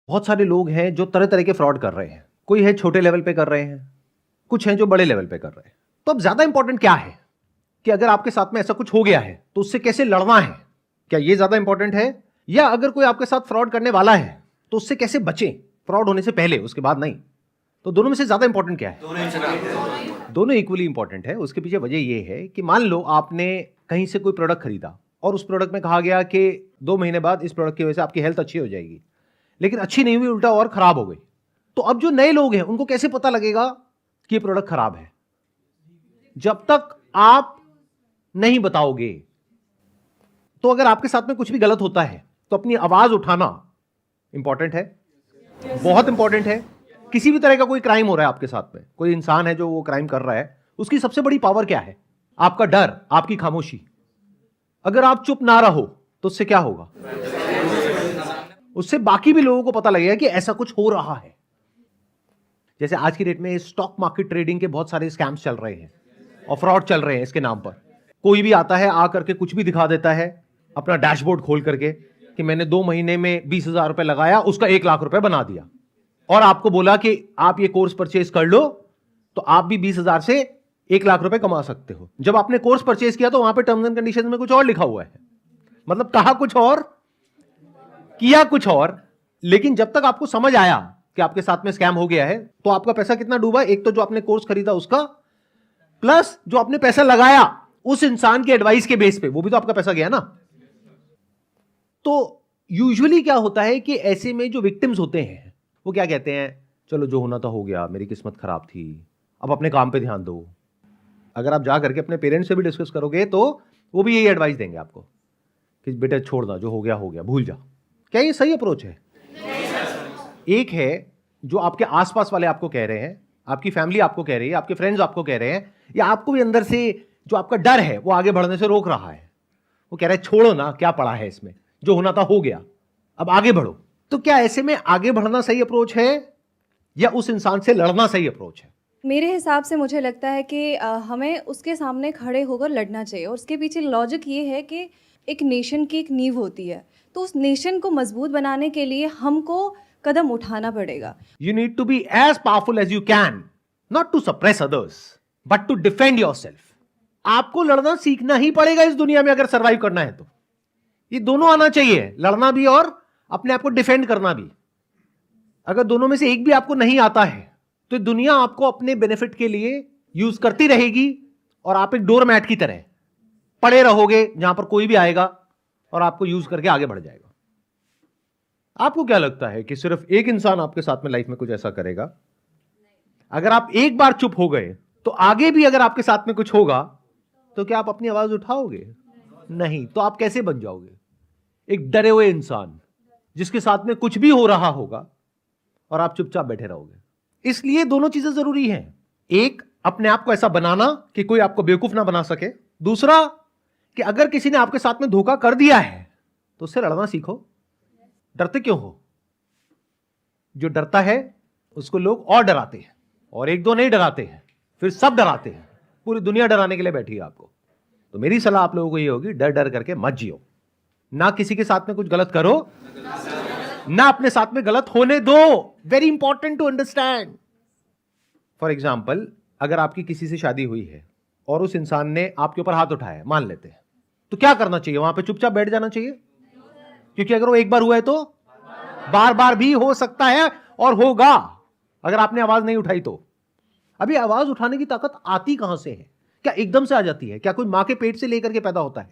बहुत सारे लोग हैं जो तरह तरह के फ्रॉड कर रहे हैं। कोई है छोटे लेवल पे कर रहे हैं, कुछ हैं जो बड़े लेवल पे कर रहे हैं। तो अब ज्यादा इंपॉर्टेंट क्या है कि अगर आपके साथ में ऐसा कुछ हो गया है तो उससे कैसे लड़ना है, क्या ये ज्यादा इंपॉर्टेंट है? या अगर कोई आपके साथ फ्रॉड करने वाला है तो उससे कैसे बचें, फ्रॉड होने से पहले, उसके बाद नहीं? तो दोनों में से ज्यादा इंपॉर्टेंट क्या है? दोनों इक्वली इंपॉर्टेंट है। उसके पीछे वजह यह है कि मान लो आपने कहीं से कोई प्रोडक्ट खरीदा और उस प्रोडक्ट में कहा गया कि 2 महीने बाद इस प्रोडक्ट की वजह से आपकी हेल्थ अच्छी हो जाएगी, लेकिन अच्छी नहीं हुई, उल्टा और खराब हो गई। तो अब जो नए लोग हैं उनको कैसे पता लगेगा कि ये प्रोडक्ट खराब है? जब तक आप नहीं बताओगे। तो अगर आपके साथ में कुछ भी गलत होता है तो अपनी आवाज उठाना इंपॉर्टेंट है, बहुत इंपॉर्टेंट है। किसी भी तरह का कोई क्राइम हो रहा है आपके साथ में, कोई इंसान है जो वो क्राइम कर रहा है, उसकी सबसे बड़ी पावर क्या है? आपका डर, आपकी खामोशी। अगर आप चुप ना रहो तो उससे क्या होगा? उससे बाकी भी लोगों को पता लगेगा कि ऐसा कुछ हो रहा है। जैसे आज की डेट में स्टॉक मार्केट ट्रेडिंग के बहुत सारे स्कैम्स चल रहे हैं और फ्रॉड चल रहे हैं इसके नाम पर। कोई भी आता है, आ करके कुछ भी दिखा देता है अपना डैशबोर्ड खोल करके कि मैंने 2 महीने में 20,000 रुपए लगाया, उसका 1 लाख रुपए बना दिया, और आपको बोला कि आप ये कोर्स परचेज कर लो तो आप भी 20,000 से 1 लाख रुपए कमा सकते हो। जब आपने कोर्स परचेज किया तो वहां पे टर्म्स एंड कंडीशन में कुछ और लिखा हुआ है, मतलब कहा कुछ और, किया कुछ और। लेकिन जब तक आपको समझ आया कि आपके साथ में स्कैम हो गया है तो आपका पैसा कितना डूबा? एक तो जो आपने कोर्स खरीदा उसका, प्लस जो आपने पैसा लगाया उस इंसान के एडवाइस के बेस पे, वो भी तो आपका पैसा गया ना। तो यूजुअली क्या होता है कि ऐसे में जो विक्टिम्स होते हैं वो क्या कहते हैं, चलो जो होना था हो गया, मेरी किस्मत खराब थी, अब अपने काम पे ध्यान दो। अगर आप जा करके अपने पेरेंट्स से भी डिस्कस करोगे तो वो भी यही एडवाइस देंगे आपको कि बेटा छोड़ना, जो हो गया, भूल जा। क्या ये सही अप्रोच है? एक है जो आपके आसपास वाले आपको कह रहे हैं, आपकी फैमिली आपको कह रही है, आपके फ्रेंड्स आपको कह रहे हैं, या आपको भी अंदर से जो आपका डर है वो आगे बढ़ने से रोक रहा है। वो कह रहा है छोड़ो ना, क्या पड़ा है इसमें, जो होना था हो गया, अब आगे बढ़ो। तो क्या ऐसे में आगे बढ़ना सही अप्रोच है या उस इंसान से लड़ना सही अप्रोच है? मेरे हिसाब से मुझे लगता है कि हमें उसके सामने खड़े होकर लड़ना चाहिए, और उसके पीछे लॉजिक ये है कि एक नेशन की एक नींव होती है, तो उस नेशन को मजबूत बनाने के लिए हमको कदम उठाना पड़ेगा। You need to be as powerful as you can, not to suppress others, but to defend yourself. आपको लड़ना सीखना ही पड़ेगा इस दुनिया में अगर सरवाइव करना है तो। ये दोनों आना चाहिए, लड़ना भी और अपने आप को डिफेंड करना भी। अगर दोनों में से एक भी आपको नहीं आता है तो दुनिया आपको अपने बेनिफिट के लिए यूज करती रहेगी और आप एक डोरमैट की तरह पड़े रहोगे जहां पर कोई भी आएगा और आपको यूज करके आगे बढ़ जाएगा। आपको क्या लगता है कि सिर्फ एक इंसान आपके साथ में लाइफ में कुछ ऐसा करेगा? अगर आप एक बार चुप हो गए तो आगे भी अगर आपके साथ में कुछ होगा तो क्या आप अपनी आवाज उठाओगे? नहीं। तो आप कैसे बन जाओगे? एक डरे हुए इंसान जिसके साथ में कुछ भी हो रहा होगा और आप चुपचाप बैठे रहोगे। इसलिए दोनों चीजें जरूरी हैं। एक, अपने आप को ऐसा बनाना कि कोई आपको बेवकूफ ना बना सके। दूसरा, कि अगर किसी ने आपके साथ में धोखा कर दिया है तो उससे लड़ना सीखो। डरते क्यों हो? जो डरता है उसको लोग और डराते हैं, और एक दो नहीं डराते हैं, फिर सब डराते हैं। पूरी दुनिया डराने के लिए बैठी है आपको। तो मेरी सलाह आप लोगों को ये होगी, डर डर करके मत जियो। ना किसी के साथ में कुछ गलत करो, ना अपने साथ में गलत होने दो। Very important to understand. For example, अगर आपकी किसी से शादी हुई है और उस इंसान ने आपके ऊपर हाथ उठाया, मान लेते हैं, तो क्या करना चाहिए? वहां पे चुपचाप बैठ जाना चाहिए? क्योंकि अगर वो एक बार हुआ है तो बार बार भी हो सकता है और होगा अगर आपने आवाज नहीं उठाई तो। अभी आवाज उठाने की ताकत आती कहां से है? क्या एकदम से आ जाती है? क्या कोई मां के पेट से लेकर के पैदा होता है?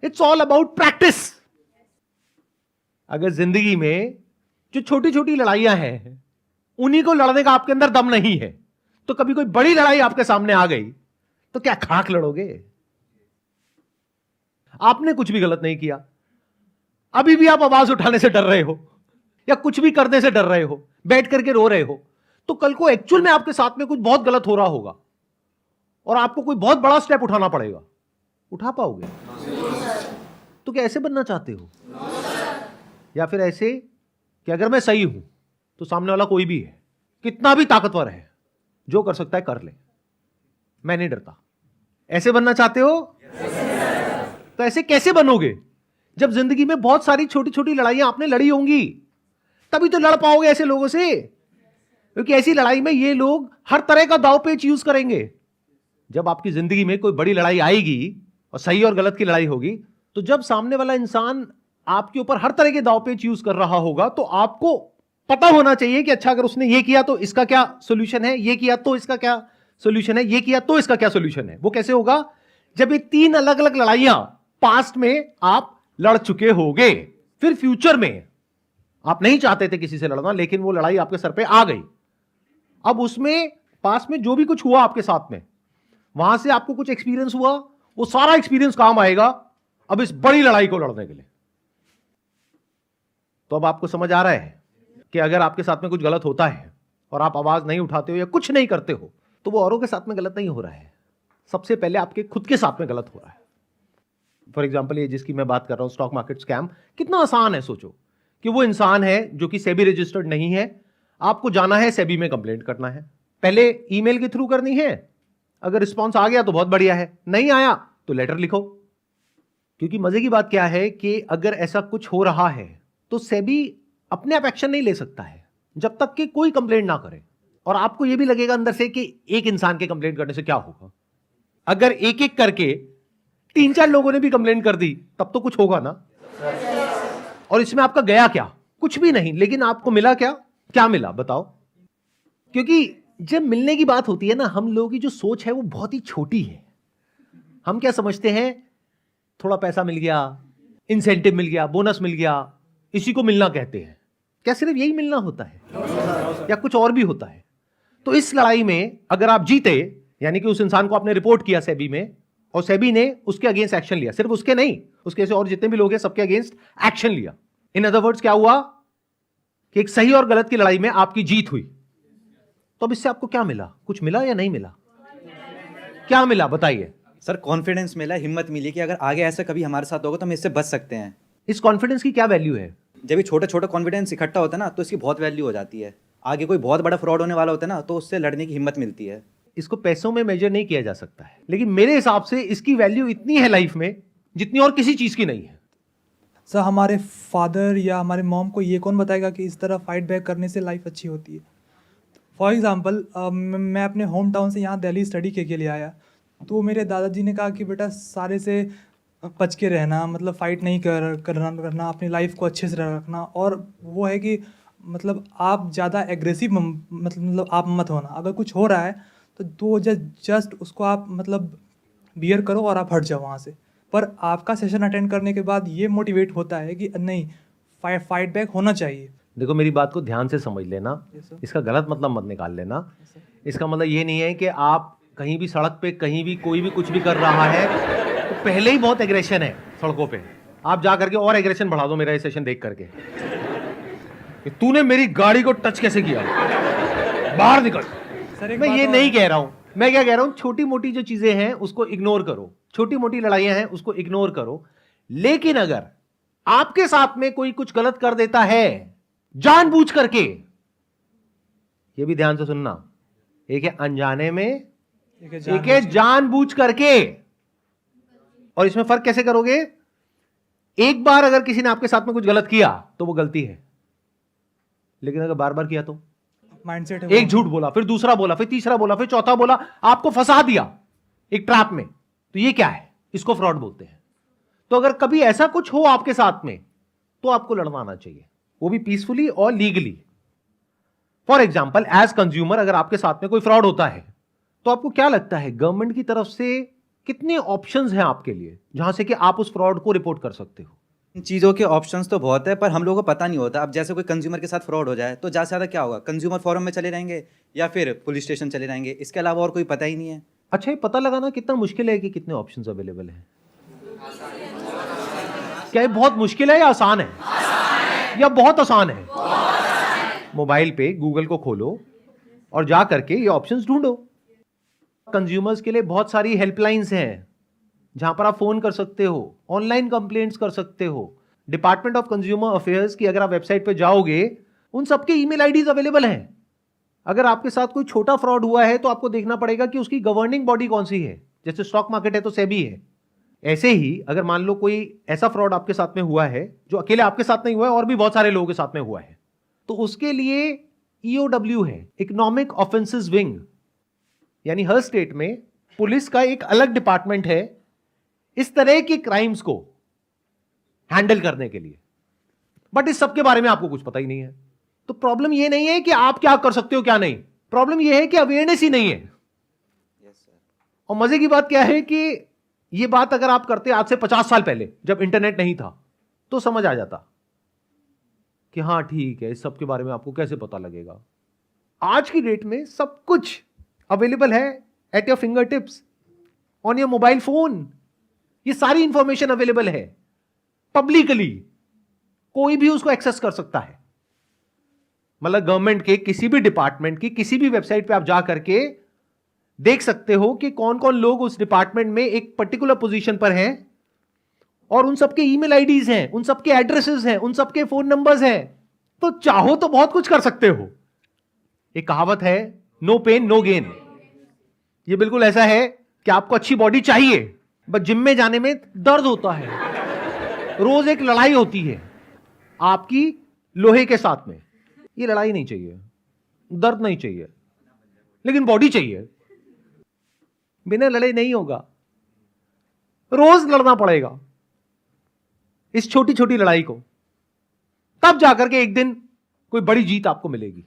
It's all about practice. अगर जिंदगी में जो छोटी छोटी लड़ाइयां हैं उन्हीं को लड़ने का आपके अंदर दम नहीं है, तो कभी कोई बड़ी लड़ाई आपके सामने आ गई तो क्या खाक लड़ोगे? आपने कुछ भी गलत नहीं किया, अभी भी आप आवाज उठाने से डर रहे हो या कुछ भी करने से डर रहे हो, बैठ करके रो रहे हो, तो कल को एक्चुअल में आपके साथ में कुछ बहुत गलत हो रहा होगा और आपको कोई बहुत बड़ा स्टेप उठाना पड़ेगा। उठा पाओगे? तो क्या ऐसे बनना चाहते हो, या फिर ऐसे कि अगर मैं सही हूं तो सामने वाला कोई भी है, कितना भी ताकतवर है, जो कर सकता है कर ले, मैं नहीं डरता? ऐसे बनना चाहते हो? तो ऐसे कैसे बनोगे जब जिंदगी में बहुत सारी छोटी छोटी लड़ाइयां आपने लड़ी होंगी? तभी तो लड़ पाओगे ऐसे लोगों से, क्योंकि ऐसी लड़ाई में ये लोग हर तरह का दाव पेच यूज करेंगे। जब आपकी जिंदगी में कोई बड़ी लड़ाई आएगी और सही और गलत की लड़ाई होगी, तो जब सामने वाला इंसान आपके ऊपर हर तरह के दाव पेच यूज कर रहा होगा, तो आपको पता होना चाहिए कि अच्छा अगर उसने ये किया तो इसका क्या सोल्यूशन है, ये किया तो इसका क्या सोल्यूशन है, ये किया तो इसका क्या सोल्यूशन है। वो कैसे होगा? जब ये 3 अलग अलग लड़ाइयां पास्ट में आप लड़ चुके होगे, फिर फ्यूचर में आप नहीं चाहते थे किसी से लड़ना, लेकिन वो लड़ाई आपके सर पे आ गई। अब उसमें पास्ट में जो भी कुछ हुआ आपके साथ में, वहां से आपको कुछ एक्सपीरियंस हुआ, वो सारा एक्सपीरियंस काम आएगा अब इस बड़ी लड़ाई को लड़ने के लिए। तो अब आपको समझ आ रहा है कि अगर आपके साथ में कुछ गलत होता है और आप आवाज नहीं उठाते हो या कुछ नहीं करते हो, तो वो औरों के साथ में गलत नहीं हो रहा है, सबसे पहले आपके खुद के साथ में गलत हो रहा है। फॉर एग्जाम्पल, ये जिसकी मैं बात कर रहा हूं, स्टॉक मार्केट स्कैम, कितना आसान है। सोचो कि वो इंसान है जो कि सेबी रजिस्टर्ड नहीं है, आपको जाना है सेबी में कंप्लेंट करना है। पहले ईमेल के थ्रू करनी है, अगर रिस्पॉन्स आ गया तो बहुत बढ़िया है, नहीं आया तो लेटर लिखो। क्योंकि मजे की बात क्या है कि अगर ऐसा कुछ हो रहा है तो सेबी अपने आप एक्शन नहीं ले सकता है जब तक कि कोई कंप्लेंट ना करे। और आपको यह भी लगेगा अंदर से कि एक इंसान के कंप्लेंट करने से क्या होगा। अगर एक एक करके 3-4 लोगों ने भी कंप्लेंट कर दी तब तो कुछ होगा ना। और इसमें आपका गया क्या? कुछ भी नहीं। लेकिन आपको मिला क्या? क्या मिला बताओ? क्योंकि जब मिलने की बात होती है ना, हम लोगों की जो सोच है वो बहुत ही छोटी है। हम क्या समझते हैं, थोड़ा पैसा मिल गया, इंसेंटिव मिल गया, बोनस मिल गया, इसी को मिलना कहते हैं। क्या सिर्फ यही मिलना होता है या कुछ और भी होता है? तो इस लड़ाई में अगर आप जीते, यानी कि उस इंसान को आपने रिपोर्ट किया सेबी में और सेबी ने उसके अगेंस्ट एक्शन लिया, सिर्फ उसके नहीं, उसके से और जितने भी लोग हैं सबके अगेंस्ट एक्शन लिया। इन अदर वर्ड्स क्या हुआ कि एक सही और गलत की लड़ाई में आपकी जीत हुई। तो अब इससे आपको क्या मिला? कुछ मिला या नहीं मिला? क्या मिला बताइए? सर कॉन्फिडेंस मिला, हिम्मत मिली कि अगर आगे ऐसा कभी हमारे साथ होगा तो हम इससे बच सकते हैं। इस कॉन्फिडेंस की क्या वैल्यू है? जब ये छोटा छोटा कॉन्फिडेंस इकट्ठा होता है ना, तो इसकी बहुत वैल्यू हो जाती है। आगे कोई बहुत बड़ा फ्रॉड होने वाला होता है ना, तो उससे लड़ने की हिम्मत मिलती है। इसको पैसों में मेजर नहीं किया जा सकता है, लेकिन मेरे हिसाब से इसकी वैल्यू इतनी है लाइफ में जितनी और किसी चीज की नहीं है। सर हमारे फादर या हमारे मॉम को ये कौन बताएगा कि इस तरह फाइट बैक करने से लाइफ अच्छी होती है। फॉर एग्ज़ाम्पल मैं अपने होम टाउन से यहाँ दिल्ली स्टडी के लिए आया, तो मेरे दादाजी ने कहा कि बेटा सारे से बच के रहना, मतलब फ़ाइट नहीं करना, अपनी लाइफ को अच्छे से रखना। और वो है कि मतलब आप ज़्यादा एग्रेसिव मतलब आप मत होना। अगर कुछ हो रहा है तो जस्ट उसको आप मतलब बियर करो और आप हट जाओ वहाँ से। पर आपका सेशन अटेंड करने के बाद ये मोटिवेट होता है कि नहीं, फाइट बैक होना चाहिए। देखो मेरी बात को ध्यान से समझ लेना, इसका गलत मतलब मत निकाल लेना। इसका मतलब ये नहीं है कि आप कहीं भी सड़क पे कहीं भी कोई भी कुछ भी कर रहा है तो पहले ही बहुत एग्रेशन है सड़कों पे, आप जा करके और एग्रेशन बढ़ा दो मेरा ये सेशन देख करके कि तूने मेरी गाड़ी को टच कैसे किया, बाहर निकल। मैं ये नहीं कह रहा हूं, मैं क्या कह रहा हूं, छोटी मोटी जो चीजें हैं उसको इग्नोर करो, छोटी मोटी लड़ाइयां हैं उसको इग्नोर करो। लेकिन अगर आपके साथ में कोई कुछ गलत कर देता है जानबूझ करके, ये भी ध्यान से सुनना, एक है अनजाने में, एक है जानबूझ करके। और इसमें फर्क कैसे करोगे? एक बार अगर किसी ने आपके साथ में कुछ गलत किया तो वो गलती है, लेकिन अगर बार बार किया तो माइंडसेट है। एक झूठ बोला, फिर दूसरा बोला, फिर तीसरा बोला, फिर चौथा बोला, आपको फंसा दिया एक ट्रैप में, तो ये क्या है? इसको फ्रॉड बोलते हैं। तो अगर कभी ऐसा कुछ हो आपके साथ में तो आपको लड़ना आना चाहिए, वो भी पीसफुली और legally. For example, as consumer अगर आपके साथ में कोई फ्रॉड होता है तो आपको क्या लगता है गवर्नमेंट की तरफ से कितने ऑप्शंस हैं आपके लिए जहां से कि आप उस फ्रॉड को रिपोर्ट कर सकते हो? इन चीज़ों के ऑप्शंस तो बहुत है, पर हम लोगों को पता नहीं होता। अब जैसे कोई कंज्यूमर के साथ फ्रॉड हो जाए तो ज़्यादा से ज़्यादा क्या होगा, कंज्यूमर फोरम में चले जाएंगे या फिर पुलिस स्टेशन चले जाएंगे, इसके अलावा और कोई पता ही नहीं है। अच्छा, ये पता लगाना कितना मुश्किल है कि कितने ऑप्शंस अवेलेबल हैं? क्या ये बहुत मुश्किल है या आसान है? या बहुत आसान है? मोबाइल पे गूगल को खोलो और जा करके ये ऑप्शंस ढूंढो। कंज्यूमर्स के लिए बहुत सारी हेल्पलाइंस हैं जहां पर आप फोन कर सकते हो, ऑनलाइन कंप्लेंट्स कर सकते हो। डिपार्टमेंट ऑफ कंज्यूमर अफेयर्स की अगर आप वेबसाइट पे जाओगे, उन सबके ईमेल आईडीज अवेलेबल हैं। अगर आपके साथ कोई छोटा फ्रॉड हुआ है तो आपको देखना पड़ेगा कि उसकी गवर्निंग बॉडी कौन सी है। जैसे स्टॉक मार्केट है तो सेबी है। ऐसे ही अगर मान लो कोई ऐसा फ्रॉड आपके साथ में हुआ है जो अकेले आपके साथ नहीं हुआ है और भी बहुत सारे लोगों के साथ में हुआ है, तो उसके लिए EOW है, इकोनॉमिक ऑफेंसेस विंग, यानी हर स्टेट में पुलिस का एक अलग डिपार्टमेंट है इस तरह के क्राइम्स को हैंडल करने के लिए। बट इस सब के बारे में आपको कुछ पता ही नहीं है। तो प्रॉब्लम यह नहीं है कि आप क्या कर सकते हो क्या नहीं, प्रॉब्लम यह है कि अवेयरनेस ही नहीं है। और मजे की बात क्या है कि यह बात अगर आप करते आज से 50 साल पहले, जब इंटरनेट नहीं था, तो समझ आ जाता कि हां ठीक है, इस सब के बारे में आपको कैसे पता लगेगा। आज की डेट में सब कुछ अवेलेबल है at your finger tips, on your mobile phone. ये सारी इंफॉर्मेशन अवेलेबल है पब्लिकली, कोई भी उसको एक्सेस कर सकता है। मतलब गवर्नमेंट के किसी भी डिपार्टमेंट की किसी भी वेबसाइट पे आप जा करके देख सकते हो कि कौन कौन लोग उस डिपार्टमेंट में एक पर्टिकुलर पोजीशन पर हैं, और उन सबके ईमेल आईडीज हैं, उन सबके एड्रेसेस हैं, उन सबके फोन नंबर्स हैं। तो चाहो तो बहुत कुछ कर सकते हो। एक कहावत है, नो पेन नो गेन। ये बिल्कुल ऐसा है कि आपको अच्छी बॉडी चाहिए, बस जिम में जाने में दर्द होता है, रोज एक लड़ाई होती है आपकी लोहे के साथ में। ये लड़ाई नहीं चाहिए, दर्द नहीं चाहिए, लेकिन बॉडी चाहिए। बिना लड़े नहीं होगा, रोज लड़ना पड़ेगा इस छोटी छोटी लड़ाई को, तब जाकर के एक दिन कोई बड़ी जीत आपको मिलेगी।